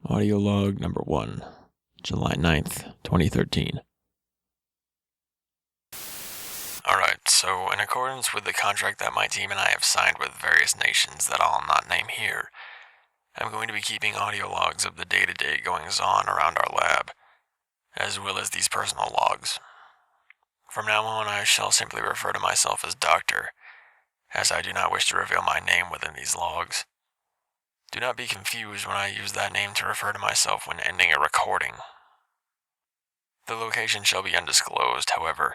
Audio log number 1, July 9th, 2013. Alright, so in accordance with the contract that my team and I have signed with various nations that I'll not name here, I'm going to be keeping audio logs of the day-to-day goings-on around our lab, as well as these personal logs. From now on, I shall simply refer to myself as Doctor, as I do not wish to reveal my name within these logs. Do not be confused when I use that name to refer to myself when ending a recording. The location shall be undisclosed, however,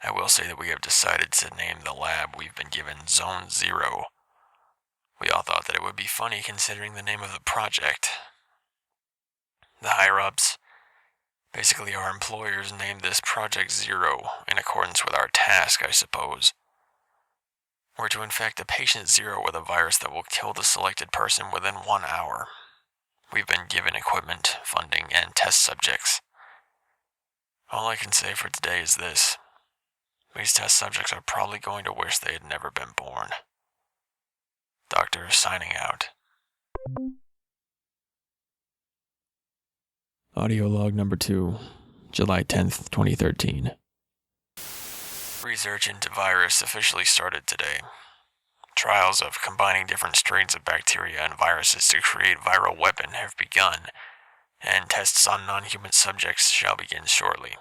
I will say that we have decided to name the lab we've been given Zone 0. We all thought that it would be funny considering the name of the project. The higher-ups, basically our employers, named this Project 0 in accordance with our task, I suppose. We're to infect a patient 0 with a virus that will kill the selected person within 1 hour. We've been given equipment, funding, and test subjects. All I can say for today is this. These test subjects are probably going to wish they had never been born. Doctor signing out. Audio log number 2, July 10th, 2013. Research into virus officially started today. Trials of combining different strains of bacteria and viruses to create viral weapon have begun, and tests on non-human subjects shall begin shortly.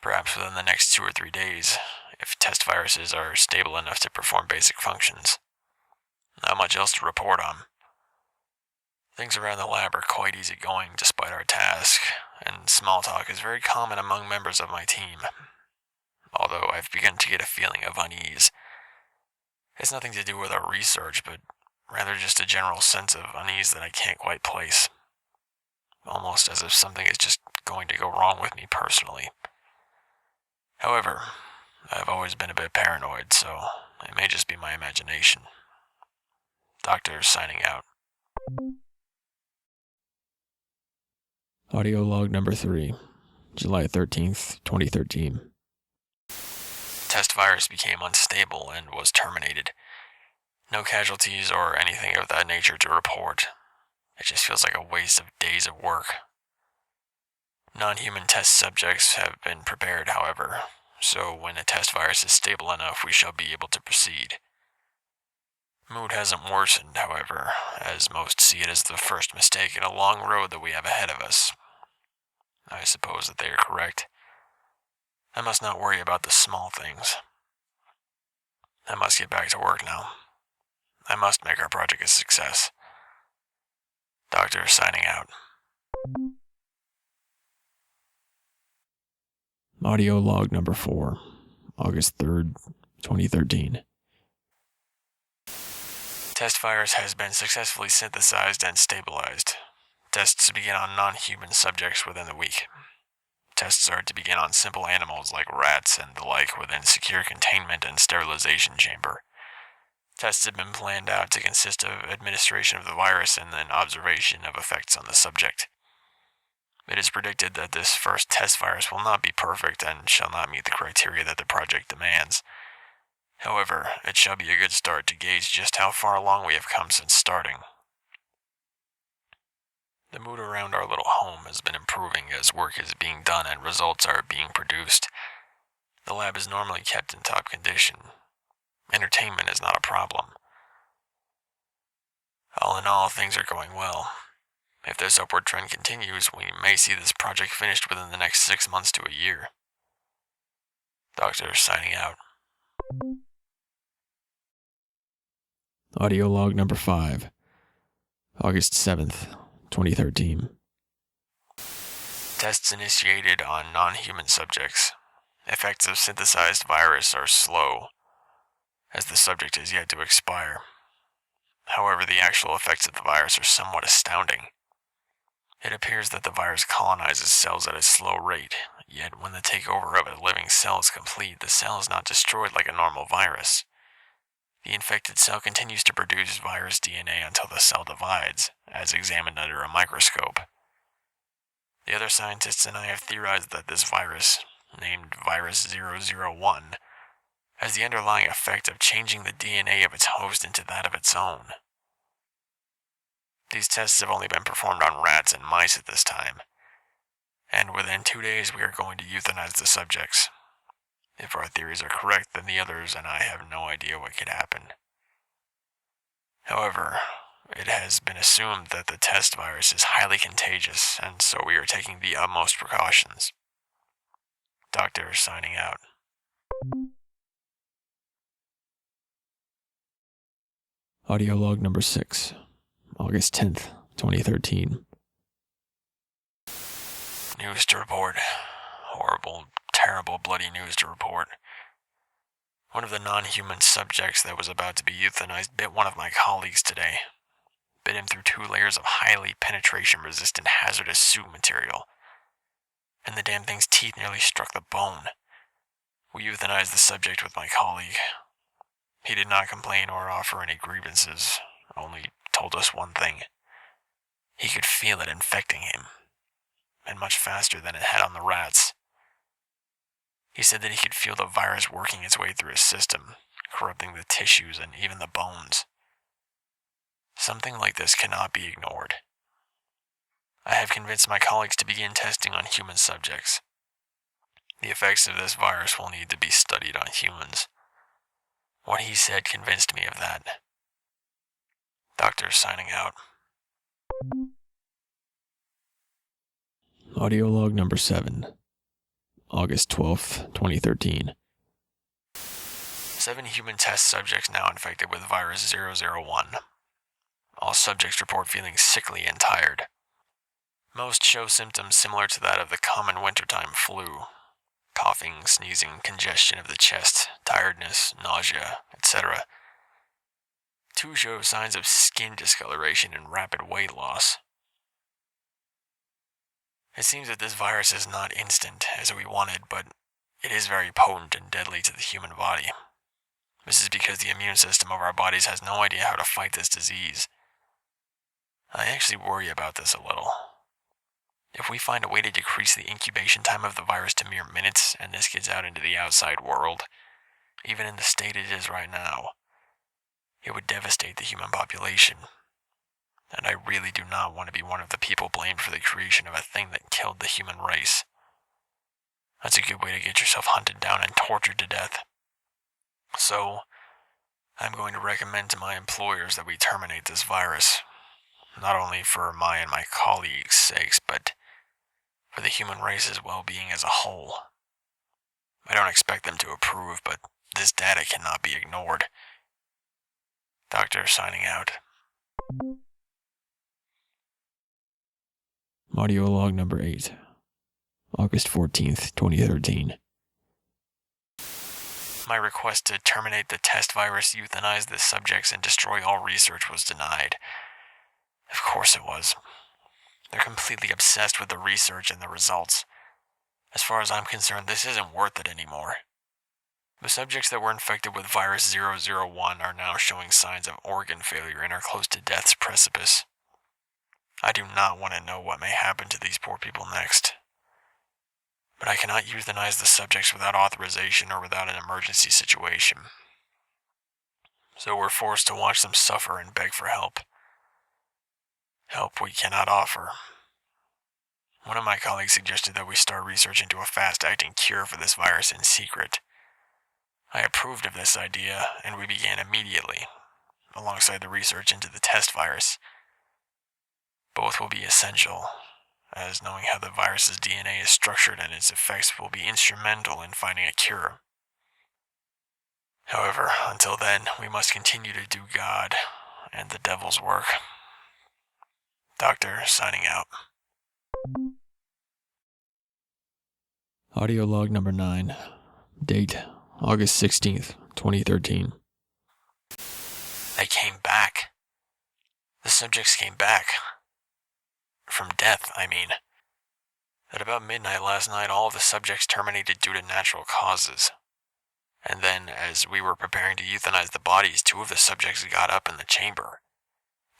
Perhaps within the next 2 or 3 days, if test viruses are stable enough to perform basic functions. Not much else to report on. Things around the lab are quite easygoing despite our task, and small talk is very common among members of my team. Although I've begun to get a feeling of unease. It's nothing to do with our research, but rather just a general sense of unease that I can't quite place. Almost as if something is just going to go wrong with me personally. However, I've always been a bit paranoid, so it may just be my imagination. Doctor signing out. Audio log number 3, July 13th, 2013. Test virus became unstable and was terminated. No casualties or anything of that nature to report. It just feels like a waste of days of work. Non-human test subjects have been prepared, however, so when a test virus is stable enough, we shall be able to proceed. Mood hasn't worsened, however, as most see it as the first mistake in a long road that we have ahead of us. I suppose that they are correct. I must not worry about the small things. I must get back to work now. I must make our project a success. Doctor signing out. Audio log number 4, August 3rd, 2013. Test virus has been successfully synthesized and stabilized. Tests to begin on non-human subjects within the week. Tests are to begin on simple animals like rats and the like within secure containment and sterilization chamber. Tests have been planned out to consist of administration of the virus and then observation of effects on the subject. It is predicted that this first test virus will not be perfect and shall not meet the criteria that the project demands. However, it shall be a good start to gauge just how far along we have come since starting. The mood around our little home has been improving as work is being done and results are being produced. The lab is normally kept in top condition. Entertainment is not a problem. All in all, things are going well. If this upward trend continues, we may see this project finished within the next 6 months to a year. Doctor signing out. Audio log number 5, August 7th, 2013. Tests initiated on non-human subjects. Effects of synthesized virus are slow, as the subject is yet to expire. However, the actual effects of the virus are somewhat astounding. It appears that the virus colonizes cells at a slow rate, yet when the takeover of a living cell is complete, the cell is not destroyed like a normal virus. The infected cell continues to produce virus DNA until the cell divides, as examined under a microscope. The other scientists and I have theorized that this virus, named Virus 001, has the underlying effect of changing the DNA of its host into that of its own. These tests have only been performed on rats and mice at this time, and within 2 days we are going to euthanize the subjects. If our theories are correct, then the others and I have no idea what could happen. However, it has been assumed that the test virus is highly contagious, and so we are taking the utmost precautions. Doctor signing out. Audio log number 6, August 10th, 2013. News to report. Horrible, terrible, bloody news to report. One of the non-human subjects that was about to be euthanized bit one of my colleagues today. Bit him through 2 layers of highly penetration-resistant hazardous suit material, and the damn thing's teeth nearly struck the bone. We euthanized the subject with my colleague. He did not complain or offer any grievances, only told us one thing. He could feel it infecting him, and much faster than it had on the rats. He said that he could feel the virus working its way through his system, corrupting the tissues and even the bones. Something like this cannot be ignored. I have convinced my colleagues to begin testing on human subjects. The effects of this virus will need to be studied on humans. What he said convinced me of that. Doctor signing out. Audio log number 7, August 12th, 2013. 7 human test subjects now infected with virus 001. All subjects report feeling sickly and tired. Most show symptoms similar to that of the common wintertime flu. Coughing, sneezing, congestion of the chest, tiredness, nausea, etc. 2 show signs of skin discoloration and rapid weight loss. It seems that this virus is not instant, as we wanted, but it is very potent and deadly to the human body. This is because the immune system of our bodies has no idea how to fight this disease. I actually worry about this a little. If we find a way to decrease the incubation time of the virus to mere minutes, and this gets out into the outside world, even in the state it is right now, it would devastate the human population. And I really do not want to be one of the people blamed for the creation of a thing that killed the human race. That's a good way to get yourself hunted down and tortured to death. So, I'm going to recommend to my employers that we terminate this virus, not only for my and my colleagues' sakes, but for the human race's well-being as a whole. I don't expect them to approve, but this data cannot be ignored. Doctor signing out. Audio log number 8, August 14th, 2013. My request to terminate the test virus, euthanize the subjects, and destroy all research was denied. Of course it was. They're completely obsessed with the research and the results. As far as I'm concerned, this isn't worth it anymore. The subjects that were infected with virus 001 are now showing signs of organ failure and are close to death's precipice. I do not want to know what may happen to these poor people next. But I cannot euthanize the subjects without authorization or without an emergency situation. So we're forced to watch them suffer and beg for help. Help we cannot offer. One of my colleagues suggested that we start research into a fast-acting cure for this virus in secret. I approved of this idea, and we began immediately, alongside the research into the test virus. Both will be essential, as knowing how the virus's DNA is structured and its effects will be instrumental in finding a cure. However, until then, we must continue to do God and the devil's work. Doctor signing out. Audio log number 9, date August 16th, 2013. They came back. The subjects came back. From death, I mean. At about midnight last night, all of the subjects terminated due to natural causes. And then, as we were preparing to euthanize the bodies, 2 of the subjects got up in the chamber.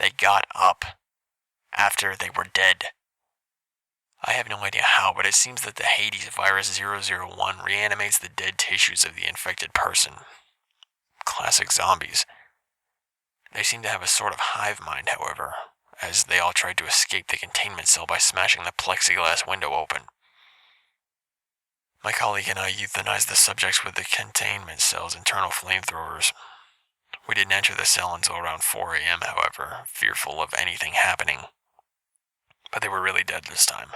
They got up. After they were dead. I have no idea how, but it seems that the Hades virus 001 reanimates the dead tissues of the infected person. Classic zombies. They seem to have a sort of hive mind, however, as they all tried to escape the containment cell by smashing the plexiglass window open. My colleague and I euthanized the subjects with the containment cell's internal flamethrowers. We didn't enter the cell until around 4 a.m., however, fearful of anything happening. But they were really dead this time.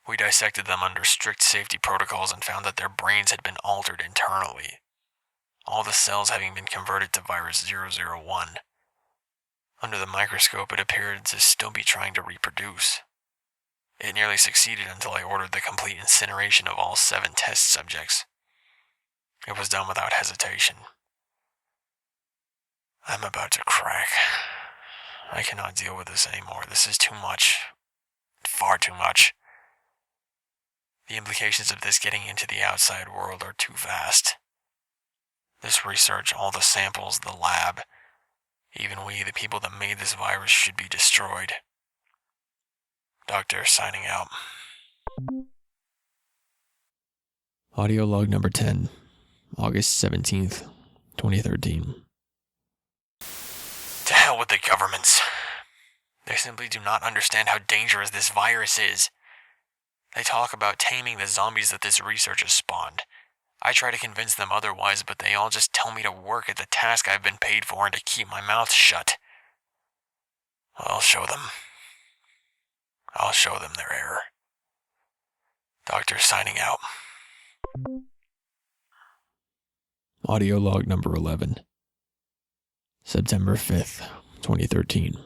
We dissected them under strict safety protocols and found that their brains had been altered internally, all the cells having been converted to virus 001. Under the microscope, it appeared to still be trying to reproduce. It nearly succeeded until I ordered the complete incineration of all 7 test subjects. It was done without hesitation. I'm about to crack. I cannot deal with this anymore. This is too much. Far too much. The implications of this getting into the outside world are too vast. This research, all the samples, the lab, even we, the people that made this virus, should be destroyed. Doctor, signing out. Audio log number 10, August 17th, 2013. To hell with the governments. They simply do not understand how dangerous this virus is. They talk about taming the zombies that this research has spawned. I try to convince them otherwise, but they all just tell me to work at the task I've been paid for and to keep my mouth shut. I'll show them. I'll show them their error. Doctor signing out. Audio log number 11, September 5th, 2013.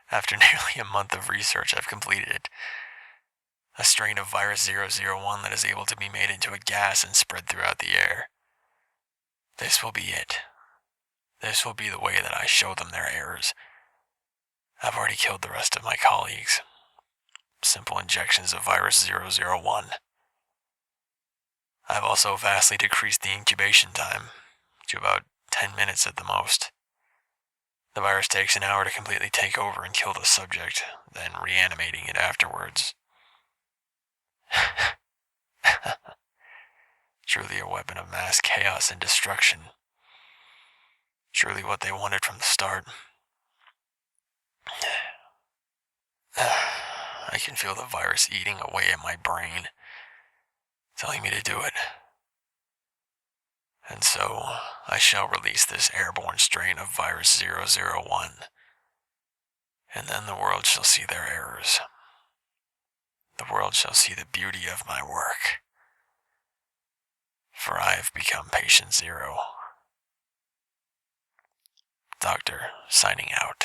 After nearly a month of research, I've completed it. A strain of virus 001 that is able to be made into a gas and spread throughout the air. This will be it. This will be the way that I show them their errors. I've already killed the rest of my colleagues. Simple injections of virus 001. I've also vastly decreased the incubation time to about 10 minutes at the most. The virus takes an hour to completely take over and kill the subject, then reanimating it afterwards. Truly a weapon of mass chaos and destruction. Truly what they wanted from the start. I can feel the virus eating away at my brain, telling me to do it. And so, I shall release this airborne strain of virus 001, and then the world shall see their errors. The world shall see the beauty of my work. For I have become patient 0. Doctor, signing out.